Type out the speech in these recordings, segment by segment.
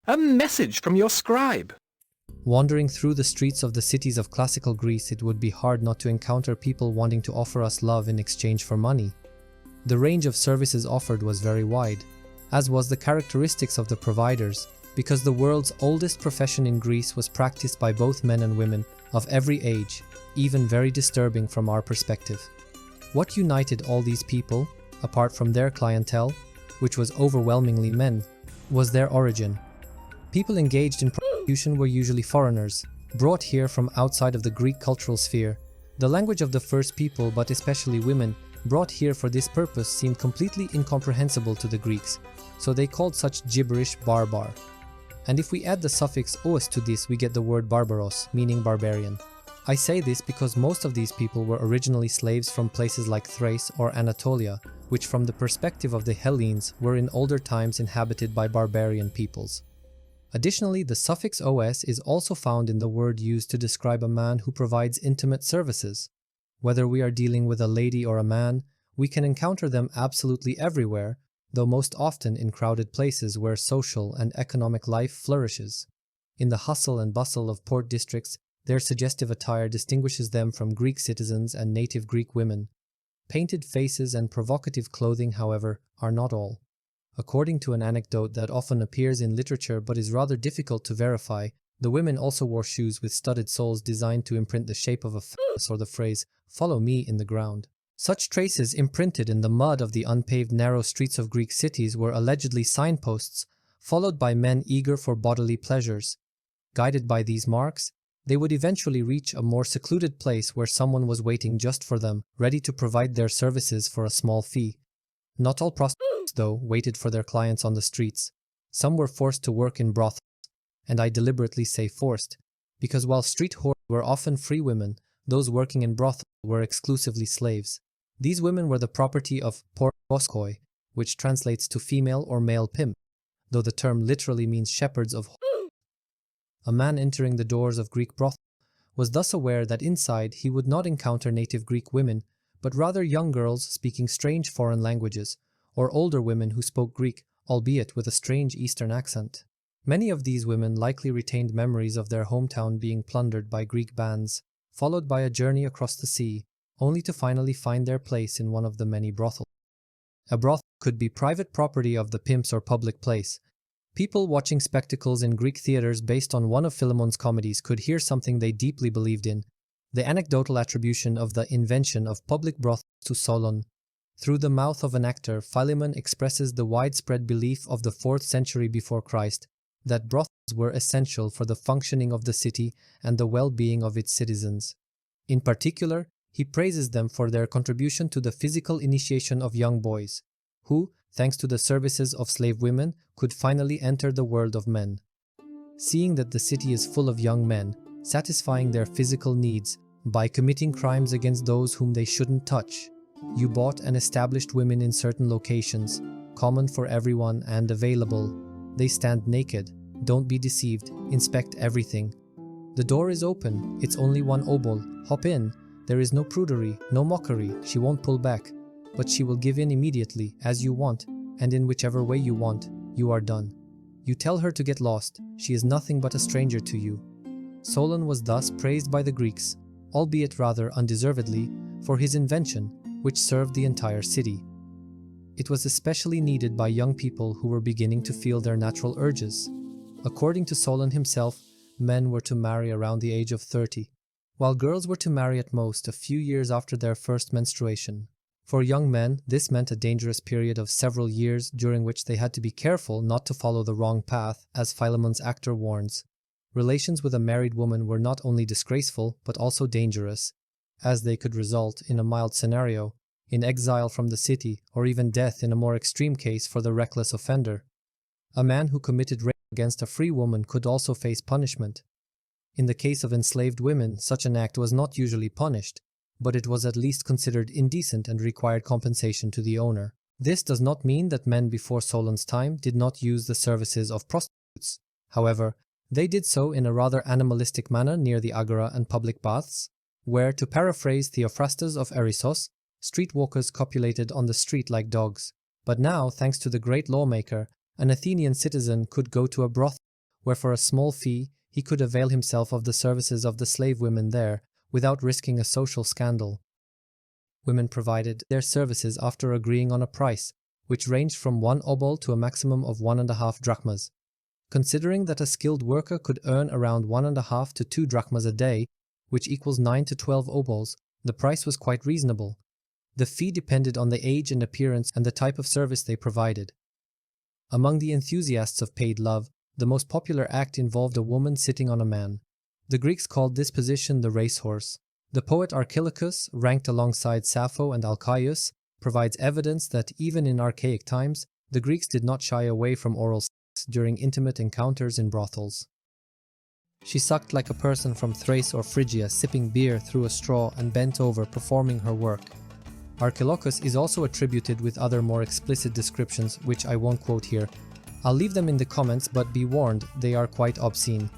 A message from your scribe. Wandering through the streets of the cities of classical Greece, it would be hard not to encounter people wanting to offer us love in exchange for money. The range of services offered was very wide, as was the characteristics of the providers, because the world's oldest profession in Greece was practiced by both men and women of every age, even very disturbing from our perspective. What united all these people, apart from their clientele, which was overwhelmingly men, was their origin. People engaged in prostitution were usually foreigners, brought here from outside of the Greek cultural sphere. The language of the first people, but especially women, brought here for this purpose seemed completely incomprehensible to the Greeks, so they called such gibberish barbar. And if we add the suffix os to this, we get the word barbaros, meaning barbarian. I say this because most of these people were originally slaves from places like Thrace or Anatolia, which from the perspective of the Hellenes were in older times inhabited by barbarian peoples. Additionally, the suffix os is also found in the word used to describe a man who provides intimate services. Whether we are dealing with a lady or a man, we can encounter them absolutely everywhere, though most often in crowded places where social and economic life flourishes. In the hustle and bustle of port districts, their suggestive attire distinguishes them from Greek citizens and native Greek women. Painted faces and provocative clothing, however, are not all. According to an anecdote that often appears in literature but is rather difficult to verify, the women also wore shoes with studded soles designed to imprint the shape of a phallus or the phrase, "follow me" in the ground. Such traces imprinted in the mud of the unpaved narrow streets of Greek cities were allegedly signposts, followed by men eager for bodily pleasures. Guided by these marks, they would eventually reach a more secluded place where someone was waiting just for them, ready to provide their services for a small fee. Not all prostitutes, though, waited for their clients on the streets. Some were forced to work in brothels, and I deliberately say forced, because while street whores were often free women, those working in brothels were exclusively slaves. These women were the property of porne, which translates to female or male pimp, though the term literally means shepherds of whores. A man entering the doors of Greek brothels was thus aware that inside he would not encounter native Greek women, but rather young girls speaking strange foreign languages, or older women who spoke Greek, albeit with a strange Eastern accent. Many of these women likely retained memories of their hometown being plundered by Greek bands, followed by a journey across the sea, only to finally find their place in one of the many brothels. A brothel could be private property of the pimps or public place. People watching spectacles in Greek theaters based on one of Philemon's comedies could hear something they deeply believed in, the anecdotal attribution of the invention of public brothels to Solon. Through the mouth of an actor, Philemon expresses the widespread belief of the 4th century before Christ that brothels were essential for the functioning of the city and the well-being of its citizens. In particular, he praises them for their contribution to the physical initiation of young boys, who, thanks to the services of slave women, could finally enter the world of men. Seeing that the city is full of young men, satisfying their physical needs by committing crimes against those whom they shouldn't touch, you bought and established women in certain locations, common for everyone and available. They stand naked. Don't be deceived. Inspect everything. The door is open. It's only one obol. Hop in. There is no prudery, no mockery. She won't pull back. But she will give in immediately, as you want, and in whichever way you want. You are done. You tell her to get lost. She is nothing but a stranger to you. Solon was thus praised by the Greeks, albeit rather undeservedly, for his invention, which served the entire city. It was especially needed by young people who were beginning to feel their natural urges. According to Solon himself, men were to marry around the age of 30, while girls were to marry at most a few years after their first menstruation. For young men, this meant a dangerous period of several years during which they had to be careful not to follow the wrong path, as Philemon's actor warns. Relations with a married woman were not only disgraceful, but also dangerous, as they could result, in a mild scenario, in exile from the city, or even death in a more extreme case for the reckless offender. A man who committed rape against a free woman could also face punishment. In the case of enslaved women, such an act was not usually punished, but it was at least considered indecent and required compensation to the owner. This does not mean that men before Solon's time did not use the services of prostitutes. However, they did so in a rather animalistic manner near the agora and public baths, where, to paraphrase Theophrastus of Erissos, streetwalkers copulated on the street like dogs. But now, thanks to the great lawmaker, an Athenian citizen could go to a brothel where for a small fee he could avail himself of the services of the slave women there without risking a social scandal. Women provided their services after agreeing on a price, which ranged from 1 obol to a maximum of 1.5 drachmas. Considering that a skilled worker could earn around 1.5 to 2 drachmas a day, which equals 9 to 12 obols, the price was quite reasonable. The fee depended on the age and appearance and the type of service they provided. Among the enthusiasts of paid love, the most popular act involved a woman sitting on a man. The Greeks called this position the racehorse. The poet Archilochus, ranked alongside Sappho and Alcaius, provides evidence that even in archaic times, the Greeks did not shy away from oral sex during intimate encounters in brothels. She sucked like a person from Thrace or Phrygia, sipping beer through a straw and bent over performing her work. Archilochus is also attributed with other more explicit descriptions, which I won't quote here. I'll leave them in the comments, but be warned, they are quite obscene.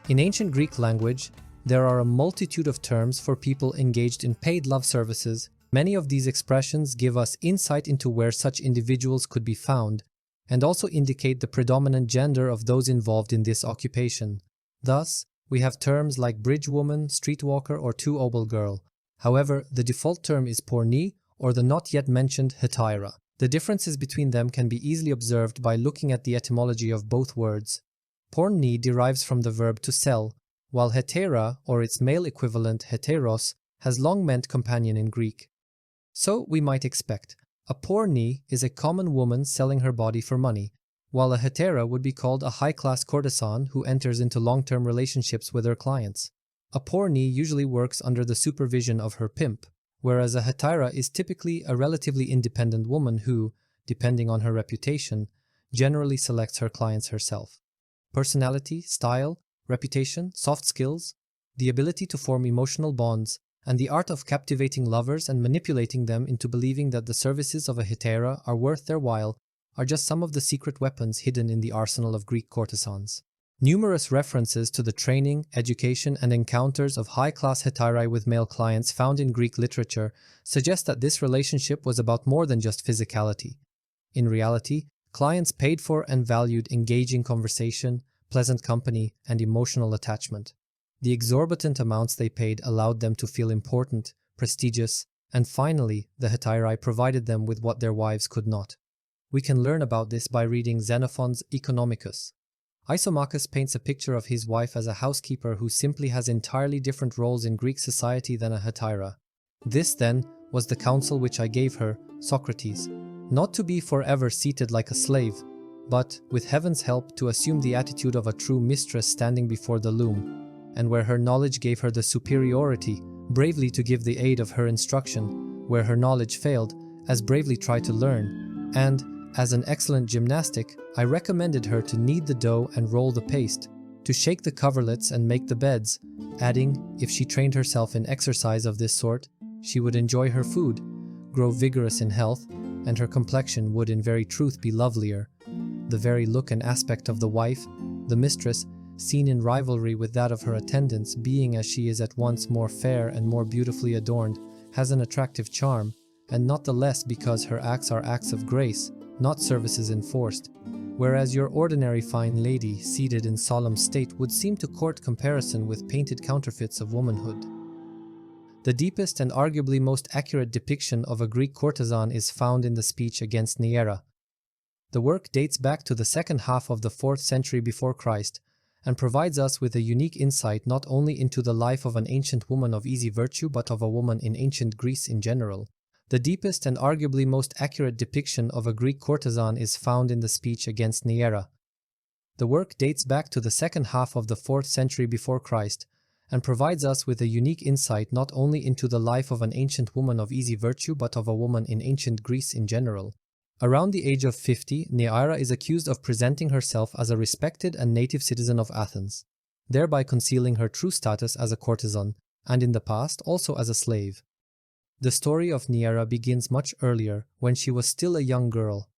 In ancient Greek language, there are a multitude of terms for people engaged in paid love services. Many of these expressions give us insight into where such individuals could be found, and also indicate the predominant gender of those involved in this occupation. Thus, we have terms like bridge woman, streetwalker, or 2 obol girl. However, the default term is porne, or the not yet mentioned hetaira. The differences between them can be easily observed by looking at the etymology of both words. Porne derives from the verb to sell, while hetaira, or its male equivalent heteros, has long meant companion in Greek. So we might expect, a porne is a common woman selling her body for money, while a hetaira would be called a high-class courtesan who enters into long-term relationships with her clients. A porne usually works under the supervision of her pimp, whereas a hetaira is typically a relatively independent woman who, depending on her reputation, generally selects her clients herself. Personality, style, reputation, soft skills, the ability to form emotional bonds, and the art of captivating lovers and manipulating them into believing that the services of a hetaira are worth their while are just some of the secret weapons hidden in the arsenal of Greek courtesans. Numerous references to the training, education, and encounters of high-class hetairae with male clients found in Greek literature suggest that this relationship was about more than just physicality. In reality, clients paid for and valued engaging conversation, pleasant company, and emotional attachment. The exorbitant amounts they paid allowed them to feel important, prestigious, and finally, the hetairae provided them with what their wives could not. We can learn about this by reading Xenophon's Economicus. Isomachus paints a picture of his wife as a housekeeper who simply has entirely different roles in Greek society than a hetaira. This, then, was the counsel which I gave her, Socrates, not to be forever seated like a slave, but, with heaven's help, to assume the attitude of a true mistress standing before the loom, and where her knowledge gave her the superiority, bravely to give the aid of her instruction, where her knowledge failed, as bravely try to learn, and, as an excellent gymnastic, I recommended her to knead the dough and roll the paste, to shake the coverlets and make the beds, adding, if she trained herself in exercise of this sort, she would enjoy her food, grow vigorous in health, and her complexion would in very truth be lovelier. The very look and aspect of the wife, the mistress, seen in rivalry with that of her attendants, being as she is at once more fair and more beautifully adorned, has an attractive charm, and not the less because her acts are acts of grace, not services enforced, whereas your ordinary fine lady, seated in solemn state, would seem to court comparison with painted counterfeits of womanhood. The deepest and arguably most accurate depiction of a Greek courtesan is found in the speech against Neaera. The work dates back to the second half of the 4th century before Christ, and provides us with a unique insight not only into the life of an ancient woman of easy virtue but of a woman in ancient Greece in general. The deepest and arguably most accurate depiction of a Greek courtesan is found in the speech against Neaera. The work dates back to the second half of the 4th century before Christ, and provides us with a unique insight not only into the life of an ancient woman of easy virtue but of a woman in ancient Greece in general. Around the age of 50, Neaera is accused of presenting herself as a respected and native citizen of Athens, thereby concealing her true status as a courtesan, and in the past also as a slave. The story of Neaera begins much earlier, when she was still a young girl.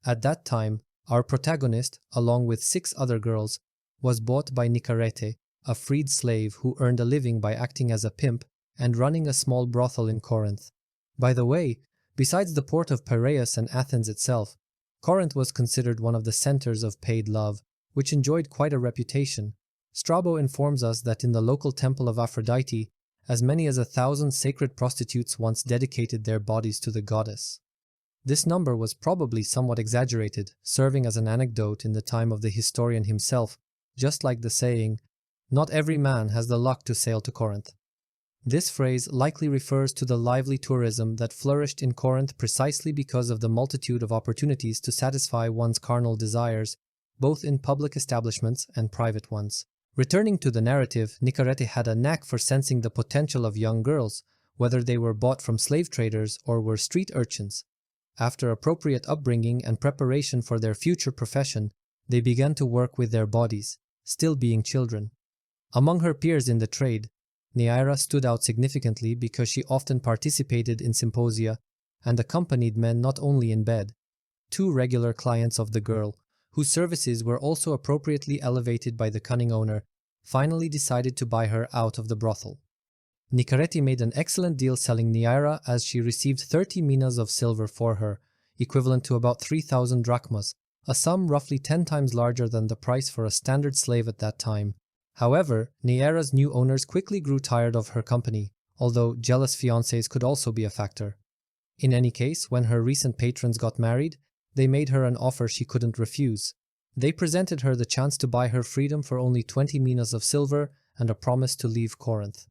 At that time, our protagonist, along with 6 other girls, was bought by Nicarete, a freed slave who earned a living by acting as a pimp and running a small brothel in Corinth. By the way, besides the port of Piraeus and Athens itself, Corinth was considered one of the centers of paid love, which enjoyed quite a reputation. Strabo informs us that in the local temple of Aphrodite, as many as 1,000 sacred prostitutes once dedicated their bodies to the goddess. This number was probably somewhat exaggerated, serving as an anecdote in the time of the historian himself, just like the saying, "Not every man has the luck to sail to Corinth." This phrase likely refers to the lively tourism that flourished in Corinth precisely because of the multitude of opportunities to satisfy one's carnal desires, both in public establishments and private ones. Returning to the narrative, Nicaretê had a knack for sensing the potential of young girls, whether they were bought from slave traders or were street urchins. After appropriate upbringing and preparation for their future profession, they began to work with their bodies, still being children. Among her peers in the trade, Neaira stood out significantly because she often participated in symposia and accompanied men not only in bed. Two regular clients of the girl, whose services were also appropriately elevated by the cunning owner, finally decided to buy her out of the brothel. Nicaretê made an excellent deal selling Neaira, as she received 30 minas of silver for her, equivalent to about 3,000 drachmas, a sum roughly 10 times larger than the price for a standard slave at that time. However, Neaira's new owners quickly grew tired of her company, although jealous fiancés could also be a factor. In any case, when her recent patrons got married, they made her an offer she couldn't refuse. They presented her the chance to buy her freedom for only 20 minas of silver and a promise to leave Corinth.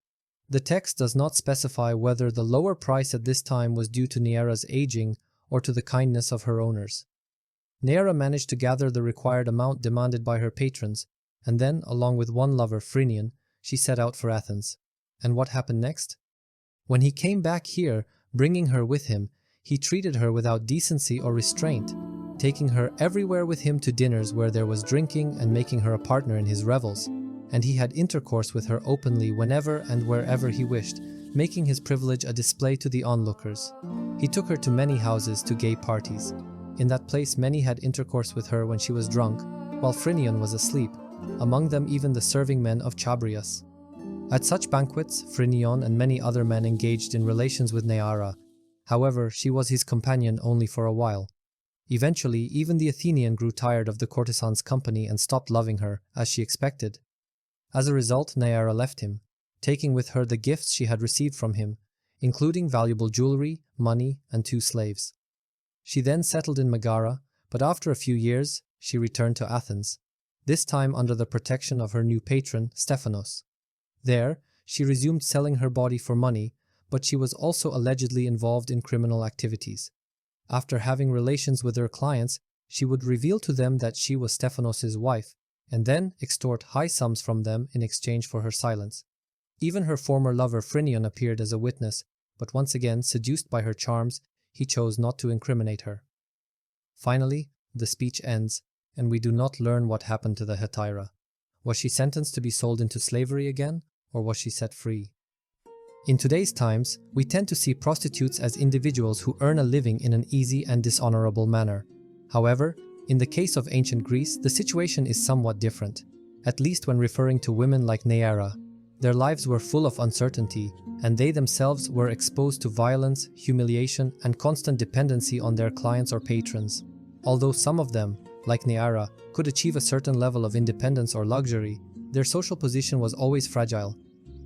The text does not specify whether the lower price at this time was due to Neaira's aging or to the kindness of her owners. Neaira managed to gather the required amount demanded by her patrons, and then, along with one lover, Phrynion, she set out for Athens. And what happened next? When he came back here, bringing her with him, he treated her without decency or restraint, taking her everywhere with him to dinners where there was drinking and making her a partner in his revels. And he had intercourse with her openly whenever and wherever he wished, making his privilege a display to the onlookers. He took her to many houses to gay parties. In that place many had intercourse with her when she was drunk, while Phrynion was asleep, among them even the serving men of Chabrias. At such banquets, Phrynion and many other men engaged in relations with Neaira. However, she was his companion only for a while. Eventually, even the Athenian grew tired of the courtesan's company and stopped loving her, as she expected. As a result, Neaira left him, taking with her the gifts she had received from him, including valuable jewelry, money, and 2 slaves. She then settled in Megara, but after a few years, she returned to Athens, this time under the protection of her new patron, Stephanos. There, she resumed selling her body for money, but she was also allegedly involved in criminal activities. After having relations with her clients, she would reveal to them that she was Stephanos' wife, and then extort high sums from them in exchange for her silence. Even her former lover Phrynion appeared as a witness, but once again, seduced by her charms, he chose not to incriminate her. Finally, the speech ends, and we do not learn what happened to the hetaira. Was she sentenced to be sold into slavery again, or was she set free? In today's times, we tend to see prostitutes as individuals who earn a living in an easy and dishonorable manner. However, in the case of ancient Greece, the situation is somewhat different, at least when referring to women like Neaira. Their lives were full of uncertainty, and they themselves were exposed to violence, humiliation, and constant dependency on their clients or patrons. Although some of them, like Neaira, could achieve a certain level of independence or luxury, their social position was always fragile.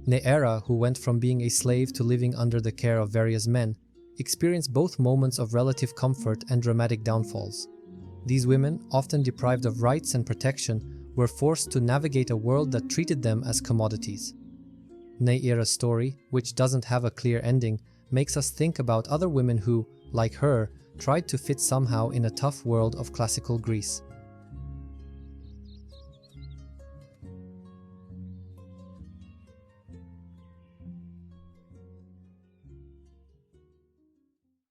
Neaera, who went from being a slave to living under the care of various men, experienced both moments of relative comfort and dramatic downfalls. These women, often deprived of rights and protection, were forced to navigate a world that treated them as commodities. Neaera's story, which doesn't have a clear ending, makes us think about other women who, like her, tried to fit somehow in a tough world of classical Greece.